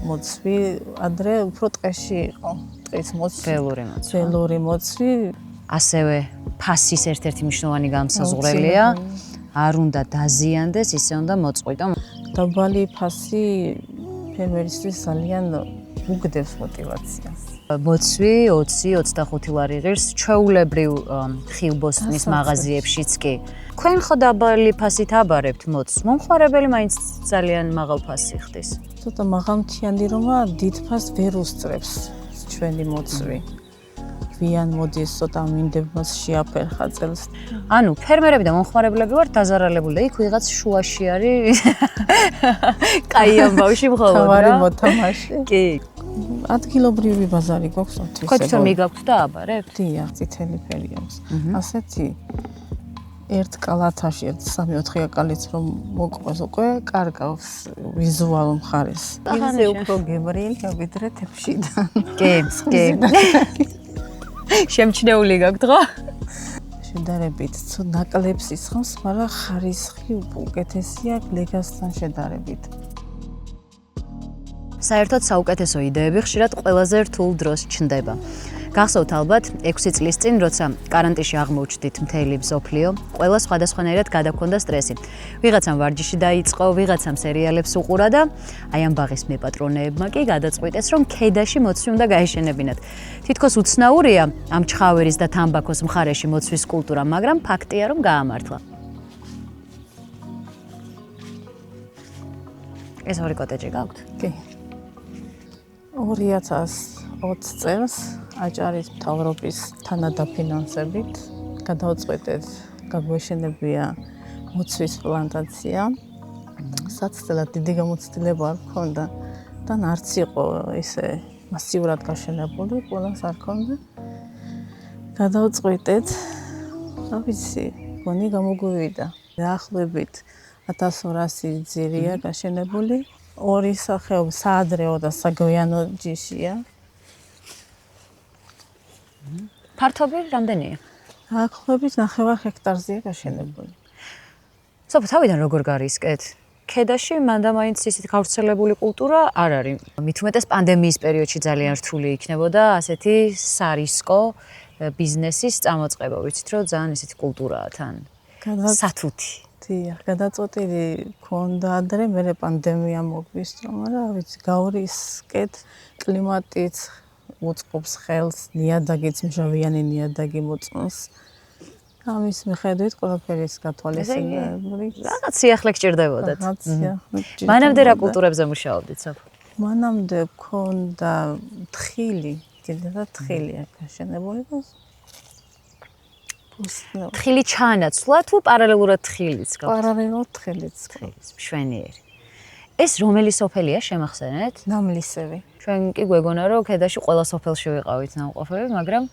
მოცვი ადრე უფრო ტყეში იყო. ტყის მოცვი. ველური მოცვი. ასევე ფასის ერთ-ერთი მნიშვნელოვანი განმსაზღვრელია. არ უნდა დაზიანდეს, ისე უნდა მოწყვიტო. დაბალი ფასი ფერმერისთვის ძალიან უგდევს мотивაციას. მოცვი 20-25 ლარი ღირს ჩვეულებრივ ხილბოსტნის მაღაზიებშიც კი. Თქვენ ხო დაბალი ფასით აბარებთ მოცვს? მომხმარებელი მაინც ძალიან მაღალ ფასს იხდის. ცოტა მაღალმთიანი რომა დიდ ფასს ვერ უსწრებს ჩვენი მოცვი. გვიან მოდის ცოტა მინდებს შეაფერხა წელს. ანუ ფერმერები და მომხმარებლები ვართ დაზარალებული და იქ ვიღაც შუაში არის. კაი ამბავში მხოლოდ რა. თავარი მოთამაშე. კი. ადგილობრივი ბაზარი გვაქვს თვისებო. ხო თვითონ მიგაქვთ და აბარებთ? დიახ, წითელი ფერი აქვს. ასეთი ერთ კალათაში 3-4 კალიც რომ მოყვეს უკვე კარგავს ვიზუალურ მხარეს. ისე უფრო გემრიელია ვიდრე თეფშიდან. კი. შემჩნეული გაქვთ ხო? შედარებით ნაკლებს ისხავს, მაგრამ ხარისხი უკეთესია ლეგასთან შედარებით. საერთოდ საუკეთესო იდეები ხშირად ყველაზე რთულ დროს ჩნდება. გახსოვთ ალბათ 6 წლის წინ, როცა კარანტინში აღმოჩნდით მთელი მსოფლიო, ყველა სხვადასხვანაირად გადაგქონდა სტრესი. ვიღაცამ ვარჯიში დაიწყო, ვიღაცამ სერიალებს უყურა და აი ამ ბაღის მეპატრონეებმა კი გადაწყვიტეს, რომ ქედაში მოცვი უნდა გაეშენებინათ. თითქოს უცნაურია ამ ჩხავერის და თამბაქოს მხარეში მოცვის კულტურა, მაგრამ ფაქტია, რომ გაამართლა. ეს ორი კოტეჯი გაქვთ? კი. 2020 წელს აჭარის მთავრობის თანადაფინანსებით გადავწყვეტეთ გაგვეშენებია მოცვის პლანტაცია. საცდელად დიდი გამოცდილება არ ჰქონდა და არც იყო ისე მასიურად გაშენებული, ყველას არ ჰქონდა. გადავწყვეტეთ, რა ვიცი, გონი გამოგვივიდა. დაახლოებით 1200 ძირია გაშენებული. ორი სახეობა საადრეო და საგვიანო ჯიშია. ფართობი რამდენია? დაახლოებით 9 ჰექტარზეა გაშენებული. თავიდან როგორ გარისკეთ? ქედაში მანდამაინც ისეთი გავრცელებული კულტურა არ არის. მით უმეტეს პანდემიის პერიოდში ძალიან რთული იქნებოდა ასეთი სარისკო ბიზნესის წამოწყება. ვიცით რომ ძალიან ესეთი კულტურაა თან. სათუთი. დიახ, გადაწყვეტილი ქონდა ადრე, მერე პანდემია მოგვისწრო, მაგრამ ვიცი, გავრისკეთ კლიმატიც მოწყობს ხელს, ნიადაგიც მჟავიანი ნიადაგი მოწონს. ამის მიხედვით ყველაფერი ის გათვალისწინებული. რაღაც სიახლე გჭირდებოდათ. მანამდე რა კულტურებზე მუშაობდით სოფო? მანამდე ქონდა თხილი, კიდევ თხილია გაშენებული და თხილი ჩაანაცვლა თუ პარალელურად თხილიც გაქვთ? პარალელურად თხილიც. მშვენიერი. ეს რომელი სოფელია შემახსენეთ? ნამლისევი. ჩვენ კი გვეგონა რომ ქედაში ყველა სოფელში ვიყავით ნამყოფები, მაგრამ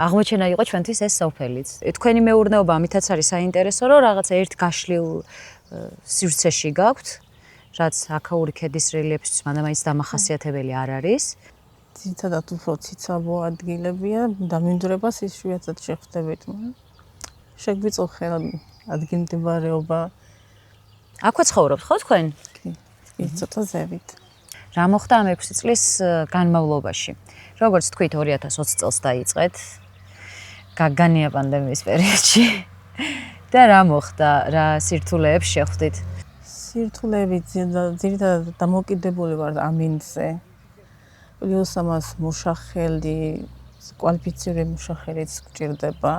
აღმოჩენა იყო ჩვენთვის ეს სოფელიც. თქვენი მეურნეობა ამითაც არის საინტერესო, რომ რაღაც ერთ გაშლილ სივრცეში გაქვთ, რაც აქაური ქედის რელიეფისთვის მანდამაინც დამახასიათებელი არ არის. ძირითადად უფრო ციცაბო ადგილებია, დამინდვრებას იშვიათად შეხვდებით, მაგრამ შეგვიწო ხელა ადგილმდებარეობა. აქვე ცხოვრობთ ხო თქვენ? კი, ცოტა ზევით. რა მოხდა ამ 6 წლის განმავლობაში? როგორც თქვით 2020 წელს დაიწყეთ გაგანია პანდემიის პერიოდში. და რა მოხდა? რა სირთულეებს შეხვდით? სირთულეები ძირითადად დამოკიდებული ვარ ამინდზე. პლუს ამას მუშახელი, კვალიფიციური მუშახელიც გჭირდება,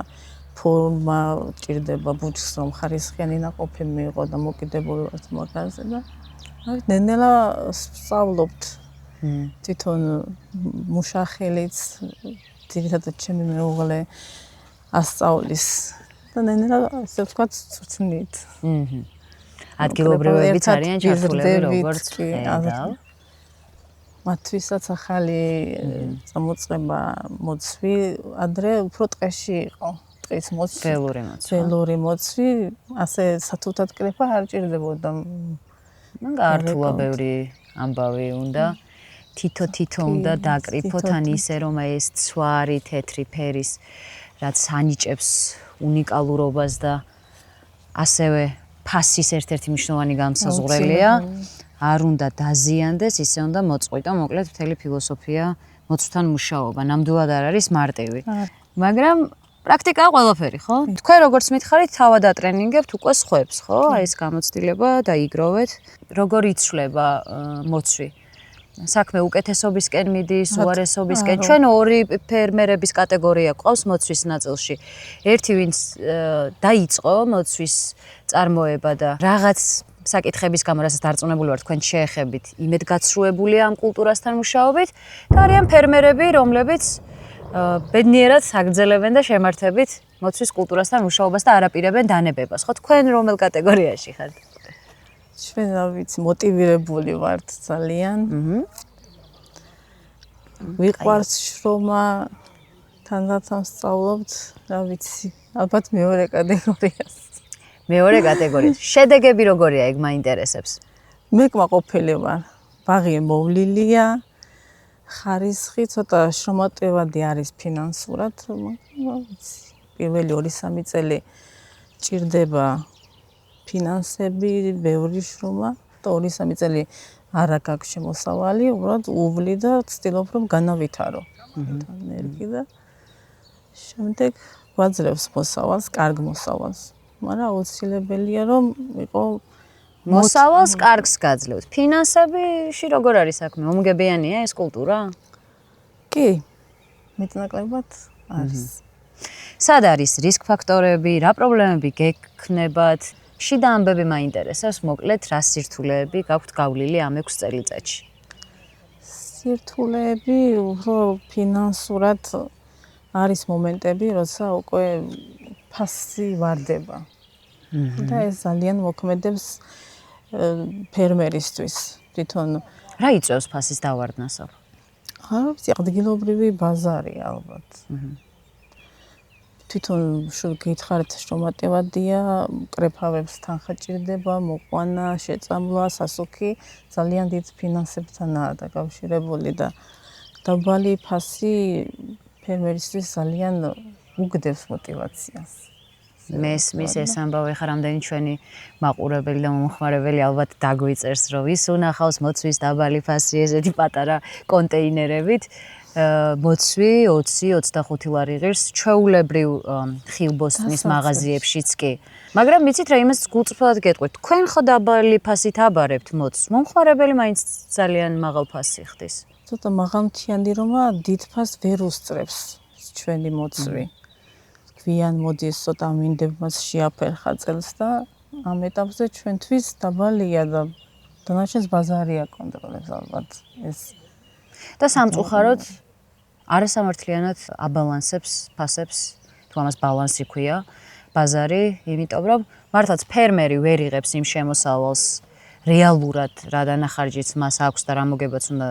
ფორმა გჭირდება, ბუჩქს რომ ხარისხიანი ნაყოფი მიიღო და მოკიდებული ვარ მაგაზე და ნენელა სწავლობთ. თვითონ მუშახელიც ძირითადად ჩემი მეუღლე ასწავლის და ნენელა ასე ვთქვათ წვრთნით. ადგილობრივებიც არიან ჩართულები როგორც ხედავ. მათთვისაც ახალი წამოწყება მოცვი ადრე უფრო ტყეში იყო. ტყის მოცვი. ველური მოცვი, ასე სათუთად კრეფა არ ჭირდებოდა. მან გაართულა ბევრი ამბავი უნდა. თითო უნდა დაკრიფოთ ან ისე რომ ეს ცვარი თეთრი ფერის რაც ანიჭებს უნიკალურობას და ასევე ფასის ერთ-ერთი მნიშვნელოვანი განმსაზღვრელია. არ უნდა დაზიანდეს, ისე უნდა მოწყვიტო, მოკლედ მთელი ფილოსოფია მოცვთან მუშაობა, ნამდვილად არ არის მარტივი. მაგრამ პრაქტიკაა ყველაფერი, ხო? თქვენ როგორც მითხარით, თავად ატრენინგებთ უკვე სხვებს, ხო? აი ეს გამოცდილება დაიგროვეთ. როგორ იცვლება მოცვი? საქმე უკეთესობისკენ მიდის, უარესობისკენ. ჩვენ ორი ფერმერების კატეგორია ყავს მოცვის ნაწილში. ერთი ვინც დაიწყო მოცვის წარმოება და რაღაც საკითხების გამო, რასაც დარწმუნებული ვარ, თქვენ შეეხებით, იმედგაცრუებულია ამ კულტურასთან მუშაობით და არიან ფერმერები, რომლებიც ბედნიერად აგრძელებენ და შემართებით მოცვის კულტურასთან მუშაობას და არ აპირებენ დანებებას. ხო, თქვენ რომელ კატეგორიაში ხართ? ჩვენ რა ვიცი, მოტივირებული ვართ ძალიან. ვიყვარს შრომა, თანდათან ვსწავლობთ, რა ვიცი, ალბათ მეორე კატეგორიას. მეორე კატეგორია. შედეგები როგორია, ეგ მაინტერესებს. მე კმაყოფილი ვარ. ბაღი მოვლილია, ხარისხი ცოტა შრომატევადი არის ფინანსურად, მაგრამ ვიცი, პირველი 2-3 წელი ჭირდება ფინანსები, ბევრი შრომა და 2-3 წელი არა გაქვს შემოსავალი, უბრალოდ უვლი და ვცდილობ რომ განავითარო. ენერგი და შემდეგ გვაძლევს მოსავალს, კარგ მოსავალს. მაგრამ აუცილებელია რომ იყო მოსავალს კარგს გაძლევთ. ფინანსებში როგორ არის საქმე? მომგებიანია ეს კულტურა? კი. მეტნაკლებად არის. სად არის რისკ ფაქტორები, რა პრობლემები გექნებათ? შიდა ამბები მაინტერესებს, მოკლედ რა სირთულეები გაქვთ გავლილი ამ 6 წელიწადში? სირთულეები უფრო ფინანსურად არის მომენტები, როცა უკვე ფასი ვარდება. და ეს ძალიან მოქმედებს ფერმერისთვის. თვითონ რა იწვევს ფასის დავარდნასო? არ ვიცი, ადგილობრივი ბაზარი ალბათ. თვითონ გითხარით შრომატევადია, კრეფავებს თანხა ჭირდება, მოყვანა, შეწამლა, სასუქი, ძალიან დიდ ფინანსებთანაა დაკავშირებული და დაბალი ფასი ფერმერისთვის ძალიან უგდევს მოტივაციას. მესმის ეს ამბავი ხარ, რამდენი ჩვენი მაყურებელი და მომხმარებელი ალბათ დაგვიწერს, რომ ის უნახავს მოცვის დაბალი ფასი ესეთი პატარა კონტეინერებით. მოცვი 20-25 ლარი ღირს ჩვეულებრივ ხილბოსტნის მაღაზიებშიც კი. მაგრამ მიცით რა, იმას გულწრფელად გეტყვით, თქვენ ხო დაბალი ფასით აბარებთ მოცვს, მომხმარებელი მაინც ძალიან მაღალ ფასი ხდის. ცოტა მაღალმთიანი რომა დიდ ფასს ვერ უსწრებს ჩვენი მოცვი. გვიან მოდის ცოტა მინდებმაც შეაფერხა წელს და ამ ეტაპზე ჩვენთვის დაბალია და დანარჩენს ბაზარი აკონტროლებს ალბათ ეს. და სამწუხაროდ არასამართლიანად აბალანსებს ფასებს, თუ ამას ბალანსი ქვია, ბაზარი, იმიტომ რომ მართლაც ფერმერი ვერ იღებს იმ შემოსავალს რეალურად რა დანახარჯიც მას აქვს და რა მოგებაც უნდა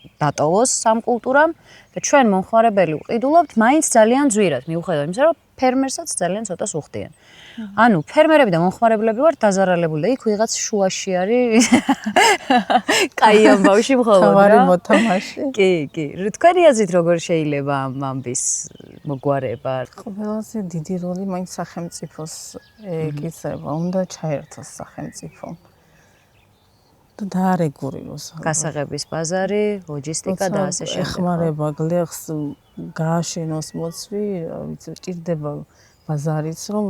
დატოვოს ამ კულტურამ და ჩვენ მომხმარებელი ვყიდულობთ მაინც ძალიან ძვირად, მიუხედავად იმისა, რომ ფერმერსაც ძალიან ცოტას უხდიან. ანუ ფერმერები და მომხმარებლები ვართ დაზარალებული და იქ ვიღაც შუაში არის კაი ამბავში მხოლოდ რა. თავარი მოთამაშე. კი. თქვენი აზრით როგორ შეიძლება ამ ამბის მოგვარება? ყველაზე დიდი როლი მაინც სახელმწიფოს ეკისრება, უნდა ჩაერთოს სახელმწიფო. და დაარეგულიროს. გასაღების ბაზარი, ლოჯისტიკა და ასე შემდეგ. ეხმარება გლეხს გააშენოს მოცვი, ვიცი, ჭირდება ბაზარიც, რომ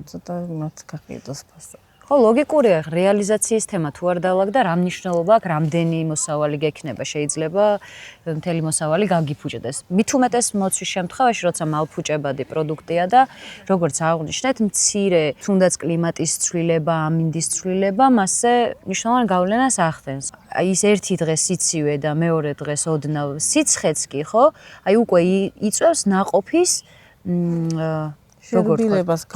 ცოტა მათ გაყიდოს ფასი. ხო, ლოგიკურია, რეალიზაციის თემა თუ არ დაალაგდა, რა მნიშვნელობა აქვს, რამდენი მოსავალი გექნება, შეიძლება მთელი მოსავალი გაგიფუჭდეს. მით უმეტეს მოცვის შემთხვევაში, როცა მალფუჭებადი პროდუქტია და როგორც აღნიშნეთ, მცირე, თუნდაც კლიმატის ცვლილება, ამინდის ცვლილება, მასზე მნიშვნელოვან გავლენას ახდენს. აი ის ერთი დღე სიცივე და მეორე დღეს ოდნავ სიცხეც კი, ხო? აი უკვე იწვევს ნაყოფის შერბილებას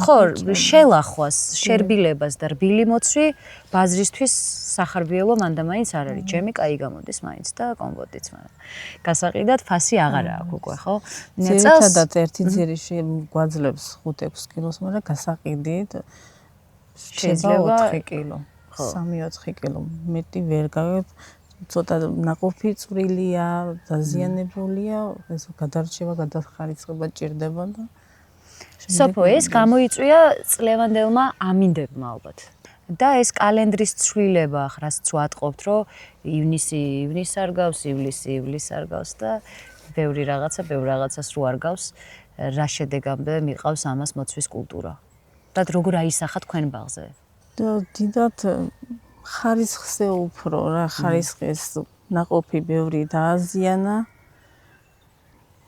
შელახვას, შერბილებას და რბილი მოცვი ბაზრისთვის სახარბიელო მანდამაინც არ არის. ჯემი კაი გამოდის მაინც და კომპოტიც, მაგრამ გასაყიდად ფასი აღარა აქვს უკვე, ხო? ძირითადად ერთი ძირი გვაძლევს 5-6 კილოს, მაგრამ გასაყიდით შეიძლება 4 კილო, 3-4 კილო. მეტი ვერ გავეთ, ცოტა ნაყოფი წვრილია, დაზიანებულია, ეს გადარჩევა, გადახარისხება ჭირდება და სოფო ეს გამოიწვია წლევანდელმა ამინდებმა ალბათ. და ეს კალენდრის ცვლილება, რაც ვატყობთ, რომ ივნის არ გავს, ივლის არ გავს და ბევრი რაღაცას რო არ გავს, რა შედეგამდე მიყავს ამას მოცვის კულტურა. და როგორ აისახა თქვენ ბაღზე? და დიდად ხარისხზე უფრო რა ხარისხის ნაყოფი ბევრი დააზიანა.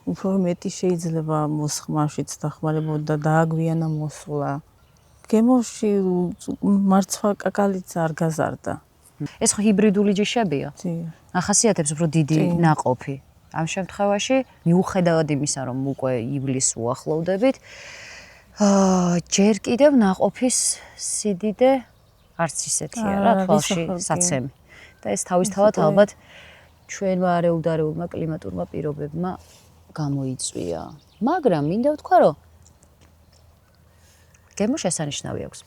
უფრო მეტი შეიძლება მოსხმაშიც დახმარებოდა და დააგვიანა მოსვლა. გემოში მარცვა კაკალიც არ გაზარდა. ეს ხო ჰიბრიდული ჯიშებია? ახასიათებს უფრო დიდი ნაყოფი. ამ შემთხვევაში მიუხედავად იმისა, რომ უკვე ივლისს უახლოვდებით, ჯერ კიდევ ნაყოფის სიდიდე არც ისეთია რა, თვალში საცემი. და ეს თავისთავად ალბათ ჩვენმა არეულდარეულმა კლიმატურმა პირობებმა გამოიწვია. მაგრამ მინდა ვთქვა, რომ გემო შესანიშნავი აქვს.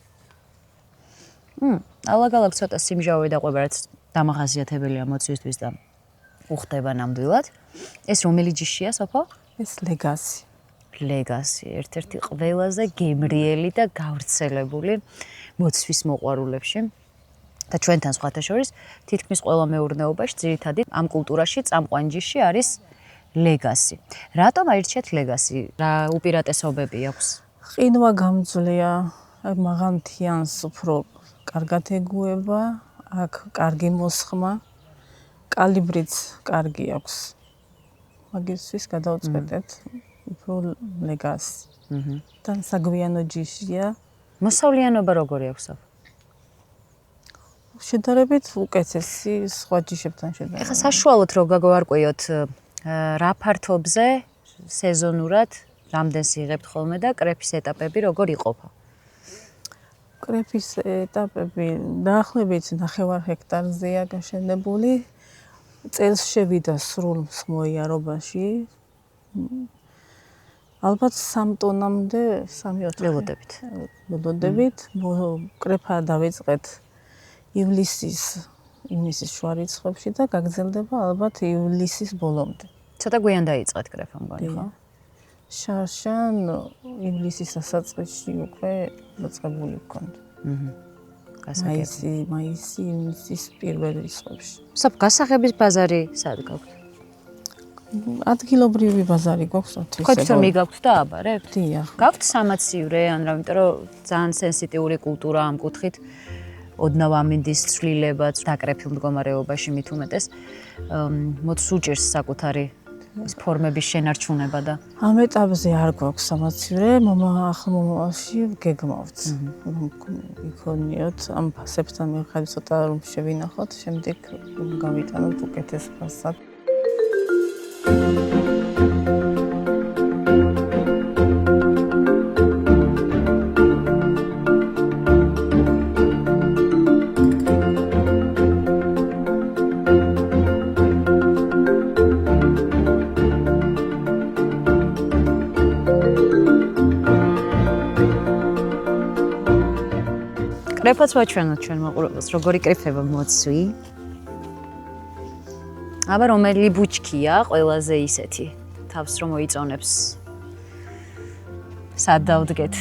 ალაგ-ალაგ ცოტა სიმჟავე დაყვება, რაც დამახასიათებელია მოცვისთვის და უხდება ნამდვილად. ეს რომელი ჯიშია, სოფო? ეს ლეგასი. ლეგასი, ერთ-ერთი ყველაზე გემრიელი და გავრცელებული მოცვის მოყვარულებში. და ჩვენთან სხვათა შორის თითქმის ყველა მეურნეობაში ძირითადად ამ კულტურაში წამყვანი ჯიში არის ლეგასი. რატომ აირჩიეთ ლეგასი? რა უპირატესობები აქვს? ყინვა გამძლეა, მაღალ მთიანს უფრო კარგად ეგუება, აქ კარგი მოსხმა, კალიბრიც კარგი აქვს. მაგისთვის გადავწყვეტეთ უფრო ლეგასი. და საგვიანო ჯიშია. მოსავლიანობა როგორი აქვს? შედარებით უკეთესი სხვა ჯიშებთან შედარებით. ეხლა საშუალოდ რო გაგვარკვიოთ რა ფართობზე სეზონურად რამდენს იღებთ ხოლმე და კრეფის ეტაპები როგორ იყოფა? კრეფის ეტაპები დაახლოებით 9 ჰექტარზეა გაშენებული. წელს შევიდა სრულ მსხმოიარობაში. ალბათ 3 ტონამდე 3-4 ველოდებით. კრეფა დავიწყეთ ივლისის შუა რიცხვებში და გაგრძელდება ალბათ ივლისის ბოლომდე. ცოტა გვიან დაიწყეთ კრეფა მგონი, ხო? შარშან ივლისის დასაწყისში უკვე დაწყებული ვქონდა. მაისი, ივნისის პირველ რიცხვებში. გასაღების ბაზარი სად გაქვთ? ადგილობრივი ბაზარი გვაქვს თვისებო. ხო, თვითონ მიგაქვთ და აბარებთ? დიახ. გაქვთ სამაცივრე, ან რა, იმიტომ რომ ძალიან სენსიტიური კულტურა ამ კუთხით. ოდნავ ამინდის ცვლილებაც დაკრეფილ მდგომარეობაში მით უმეტეს მოც უჭირს საკუთარი ეს ფორმების შენარჩუნება და ამ ეტაპზე არ გვაქვს სამაცივრე, ახლო მომავალში გეგმავთ. იქონიოთ ამ ფასებთან მიხედვით ცოტა რომ შევინახოთ, შემდეგ გავიტანოთ უკეთეს ფასად. კრეფაც ვაჩვენოთ ჩვენ მაყურებელს, როგორი კრეფება მოცვი. აბა რომელი ბუჩქია ყველაზე ისეთი, თავს რომ მოიწონებს. სად დავდგეთ?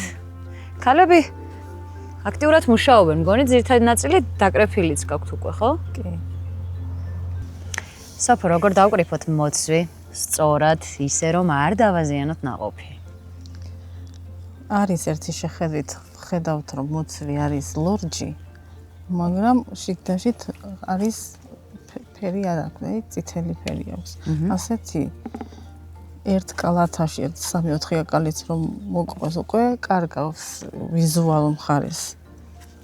ქალები აქტიურად მუშაობენ, მგონი ძირითადი ნაწილი დაკრეფილიც გაქვთ უკვე, ხო? კი. სოფო, როგორ დავკრიფოთ მოცვი? სწორად, ისე რომ არ დავაზიანოთ ნაყოფი. არის ერთი შეხედვით ხედავთ რომ მოცვი არის ლორჯი, მაგრამ შიგდაშით არის ფერი არ აქვს, წითელი ფერი აქვს. ასეთი ერთ კალათაში 3-4 კალიც რომ მოყვეს უკვე კარგავს ვიზუალურ მხარეს.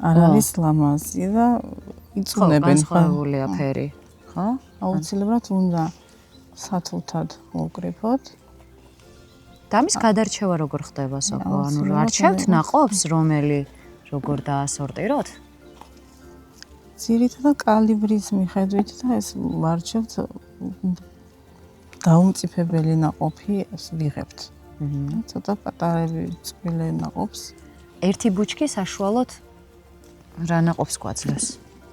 არ არის ლამაზი და იწუნებენ განსხვავებულია ფერი, ხო? აუცილებლად უნდა სათულთად მოვკრიფოთ. და ამის გადარჩევა როგორ ხდება, სოფო? ანუ არჩევთ ნაყოფს, რომელი როგორ დაასორტიროთ? ძირითადად კალიბრის მიხედვით და ეს ვარჩევთ დაუმწიფებელი ნაყოფი ვიღებთ. ცოტა პატარები წვრილი ნაყოფს. ერთი ბუჩქი საშუალოდ რა ნაყოფს გვაძლევს?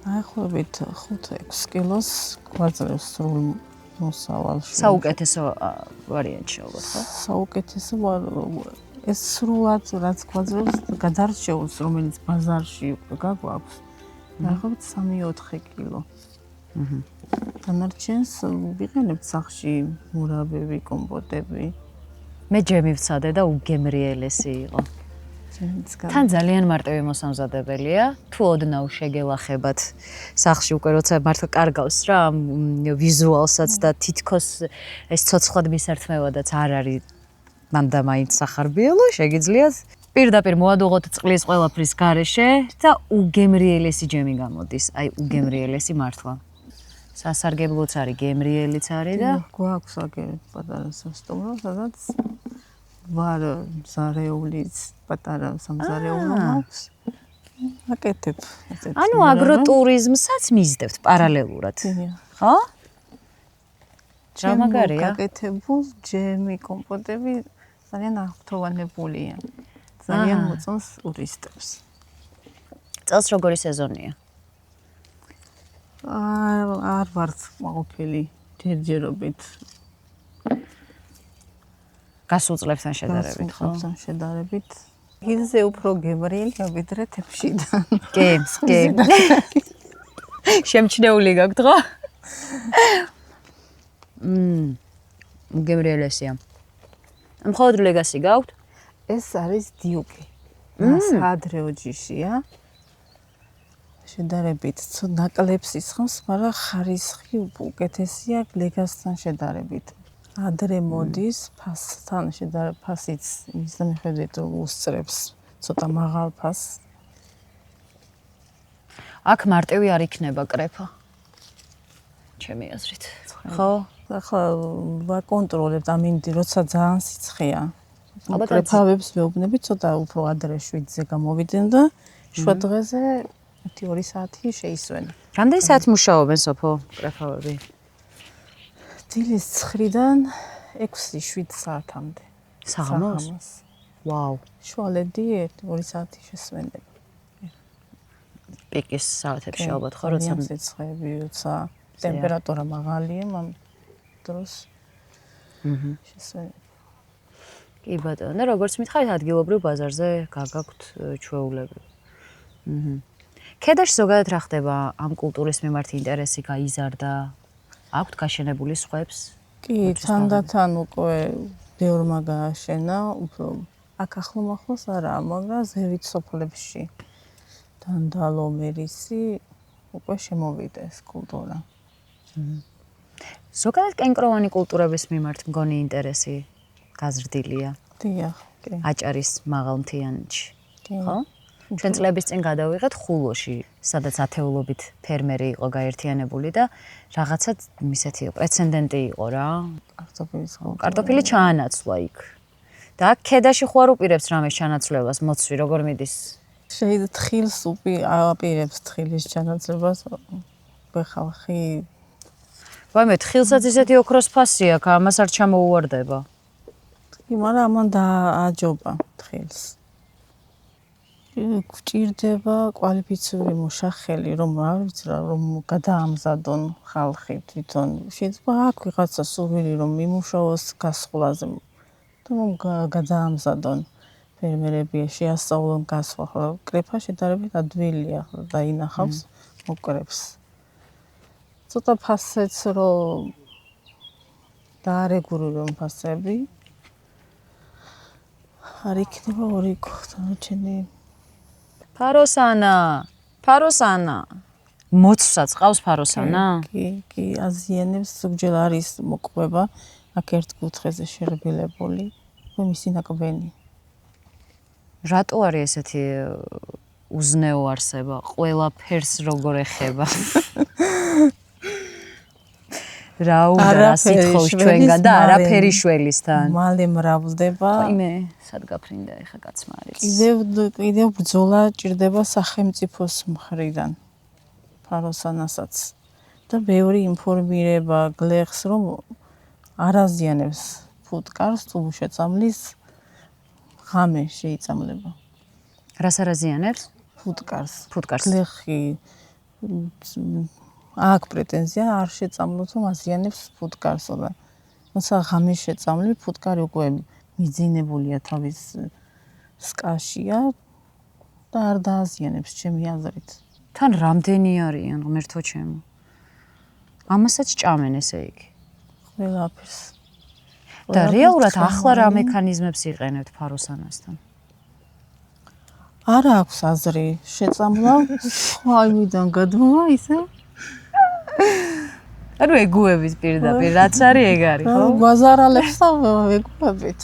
დაახლოებით 5-6 კილოს გვაძლევს სრულ მოსავალში. საუკეთესო ვარიანტი ალბათ, ხო? საუკეთესო ეს სრულად რაც გვაძლევს გადარჩეულს, რომელიც ბაზარში უკვე გაგვაქვს, ნახავთ 3-4 კილო. დანარჩენს ვიყენებთ სახში მურაბები, კომპოტები. მე ჯემი ვცადე და უგემრიელესი იყო. თან ძალიან მარტივი მოსამზადებელია. თუ ოდნავ შეგელახებათ სახში უკვე როცა მართლა კარგავს რა ვიზუალსაც და თითქოს ეს ცოცხლად მისართმევადაც არ არის მანდა მაინც სახარბიელო, შეგიძლიათ პირდაპირ მოადუღოთ წყლის ყველაფრის გარეშე და უგემრიელესი ჯემი გამოდის. აი უგემრიელესი მართლა. სასარგებლოც არის, გემრიელიც არის და გვაქვს აგერ პატარა სასტუმრო, სადაც ვარ ზარეულიც, პატარა სამზარეულო მაქვს. აკეთებ ესეთ. ანუ აგროტურიზმსაც მისდევთ პარალელურად. ხო? მაგარია. აკეთებულ ჯემი, კომპოტები ძალიან აღფრთოვანებულია. ძალიან მოწონს ტურისტებს. წელს როგორი სეზონია? არ ვართ ყოფილი ჯერჯერობით. გასულ წლებთან შედარებით, ხო? გასულ შედარებით. გილზე უფრო გემრიელია ვიდრე თეფშიდან. კი. შემჩნეული გაქვთ, ხო? გემრიელესია. მხოლოდ ლეგასი გაქვთ? ეს არის დიუკი. საადრეო ჯიშია. შედარებით ნაკლებს ისხამს, მაგრამ ხარისხი უკეთესია ლეგასთან შედარებით. ადრე მოდის ფასთან შედარებით, ფასიც იმის მიხედვით უსწრებს ცოტა მაღალ ფასს. აქ მარტივი არ იქნება კრეფა. ჩემი აზრით. ხო? ახლა ვაკონტროლებთ ამინდი, როცა ძალიან სიცხეა. კრეფავებს ვეუბნები ცოტა უფრო ადრე 7-ზე გამოვიდნენ და შუა დღეზე 1-2 საათი შეისვენ. რამდენი საათი მუშაობენ სოფო კრეფავები? დილის 9-დან 6-7 საათამდე. საღამოს? ვაუ. შუალედი 1-2 საათი შესვენდება. პიკის საათებში ალბათ ხო, როცა სიცხეები, როცა ტემპერატურა მაღალია, ამ დროს შესვენდება. კი ბატონო, და როგორც მითხარით ადგილობრივ ბაზარზე გაგაქვთ ჩვეულები. ქედაში ზოგადად რა ხდება? ამ კულტურის მიმართ ინტერესი გაიზარდა? აქვთ გაშენებული სხვებს? კი, თანდათან უკვე ბევრმა გააშენა, უფრო აქ ახლომახლოს არაა, მაგრამ ზევით სოფლებში დანდალო მერისი უკვე შემოვიდა ეს კულტურა. ზოგადად კენკროვანი კულტურების მიმართ მგონი ინტერესი გაზრდილია. დიახ, კი. აჭარის მაღალმთიანეთში. ხო? ჩვენ წლების წინ გადავიღეთ ხულოში, სადაც ათეულობით ფერმერი იყო გაერთიანებული და რაღაცა ისეთი პრეცედენტი იყო რა. კარტოფილი ჩაანაცვლა იქ. და აქ ქედაში ხო არ უპირებს რამეს ჩანაცვლებას, მოცვი როგორ მიდის? შეიძლება თხილს აპირებს თხილის ჩანაცვლებას. ხალხი ვაიმე, თხილსაც ისეთი ოქროს ფასი აქვს, ამას არ ჩამოუვარდება. კი, მაგრამ ამან დააჯობა თხილს. გვჭირდება კვალიფიციური მუშახელი, რომ არ ვიცი რა, რომ გადაამზადონ ხალხი თვითონ. შეიძლება აქ ვიღაცა სურვილი რომ იმუშაოს გასხლაზე. რომ გადაამზადონ ფერმერები, შეასწავლონ გასხლა. კრეფა შედარებით ადვილია, დაინახავს, მოკრებს. ცოტა ფასეც რომ დაარეგულირონ ფასები. არ იქნება ორი დანარჩენი. ფაროსანა. მოცვსაც ყავს ფაროსანა? კი, აზიანებს ზოგჯერ არის მოყვება, აქ ერთ კუთხეზე შერბილებული, მისი ნაკბენი. რატო არის ესეთი უზნეო არსება? ყველაფერს როგორ ეხება? რა უნდა სიტყვის ჩვენგან და არაფერი შველისთან. მალე მრავლდება. იმე, სად გაფრინდა ეხა კაცმა არის. კიდევ ბრძოლა ჭირდება სახელმწიფოს მხრიდან. ფაროსანასაც და ბევრი ინფორმირება გლეხს, რომ არ აზიანებს ფუტკარს, თუ შეწამლის ღამე შეიწამლება. რას არ აზიანებს? ფუტკარს. გლეხი აქ პრეტენზია არ შეწამლოთ, რომ აზიანებს ფუტკარსო და როცა ღამე შეწამლი, ფუტკარი უკვე მიძინებულია თავის სკაშია და არ დააზიანებს ჩემი აზრით. თან რამდენი არიან ღმერთო ჩემო? ამასაც ჭამენ ესე იგი. ყველაფერს. და რეალურად ახლა რა მექანიზმებს იყენებთ ფაროსანასთან? არა აქვს აზრი, შეწამლა სხვა იმიდან გადმოვა ისე. ანუ ეგუებით პირდაპირ, რაც არის ეგ არის, ხო? გვაზარალებს და ეგუებით.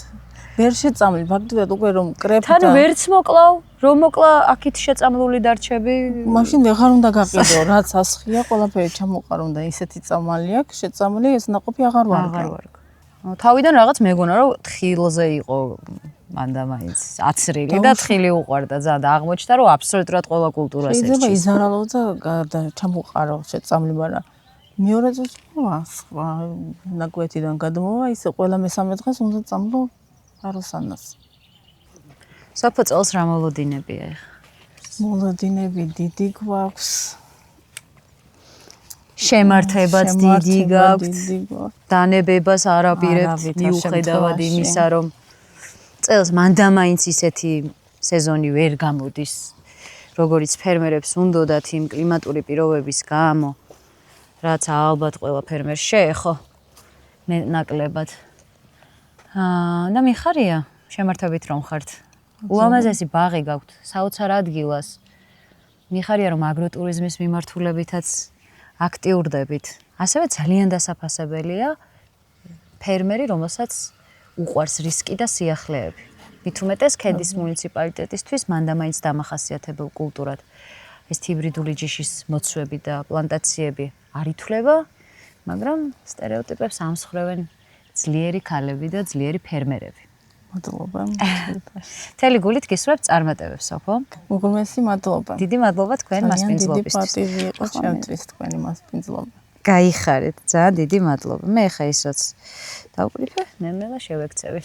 ვერ შეწამლი, ფაქტობრივად უკვე რომ კრეფ და თან ვერც მოკლავ, რომ მოკლა აქით შეწამლული დარჩები. მაშინ ვეღარ უნდა გაყიდო, რაც ასხია, ყველაფერი ჩამოყარო და ისეთი წამალი აქვს, შეწამლი ეს ნაყოფი აღარ ვარგა. თავიდან რაღაც მეგონა რომ თხილზე იყო მანდა მაინც აცრილი და თხილი უყვარდა ძალიან და აღმოჩნდა რომ აბსოლუტურად ყველა კულტურას ერჩის. შეიძლება იზარალო და ჩამოყარო შეწამლი, მაგრამ მეორე წელს სხვა ნაკვეთიდან გადმოვა, ისე ყველა მესამე დღეს უნდა წამლო ფაროსანას. საფო წელს რა მოლოდინებია ეხა? მოლოდინები დიდი გვაქვს. შემართებაც დიდი გაქვთ. დანებებას არაპირებთ მიუხედავად იმისა რომ წელს მანდამაინც ისეთი სეზონი ვერ გამოდის როგორიც ფერმერებს უნდათ იმ კლიმატური პირობების გამო რაც ალბათ ყველა ფერმერს შეეხო ნაკლებად და მიხარია შემართებით რომ ხართ ულამაზესი ბაღი გაქვთ საოცარ ადგილას მიხარია რომ აგროტურიზმის მიმართულებითაც აქტიურდებით ასევე ძალიან დასაფასებელია ფერმერი რომელსაც უყვარს რისკი და სიახლეები. მით უმეტეს ქედის მუნიციპალიტეტისთვის მანდამაინც დამახასიათებელ კულტურად ეს ჰიბრიდული ჯიშის მოცვები და პლანტაციები არ ითვლება, მაგრამ სტერეოტიპებს ამსხრევენ ძლიერი ქალები და ძლიერი ფერმერები. მადლობა. მთელი გულით გისურვებთ წარმატებებს, სოფო. უღრმესი მადლობა. დიდი მადლობა თქვენ მასპინძლობისთვის. დიდი პატივი იყო ჩემთვის თქვენი მასპინძლობა. გაიხარეთ, ძალიან დიდი მადლობა. მე ხა ისოც დავკრიფე, ნელ-ნელა შევექცევი.